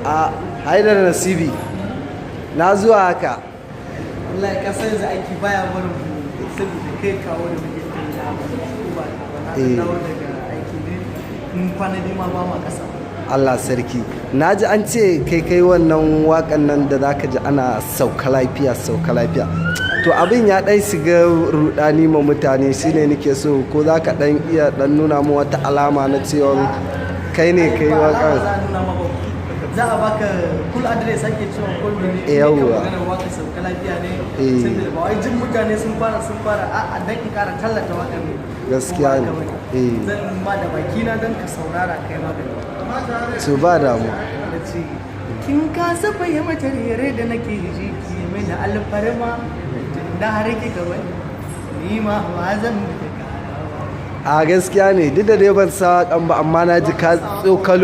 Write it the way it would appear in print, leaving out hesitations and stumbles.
a haidar nasibi na zuwa haka. wallahi ka san yanzu aiki baya barin mu saboda kai kawo da muke kai na ba na dawo daga aiki ne mun kwana ne ma ba ma kasa. Allah sarki, na ji an ce kai wannan wakan nan da zaka ji ana sauka lafiya to abin ya dan shiga rudani ma mutane shine nake so ko zaka dan iya dan nuna mu wata alama na cewa kai ne kai wakan. Za a baka full address ake cewa ko ne yawwa magana waka sauka lafiya ne saboda ba wai jin mutane sun fara a dan in kara tallata wakan ne gaskiya ne zan ma da baki na dan ka saurara kai magana su ba damu. kin kasa fahimtar yare da nake ji ki mai da alfarma da har kika wani ni ma ba zan a gaskiya ne duk da dai ban sa kan ba amma na ji ka tsokalo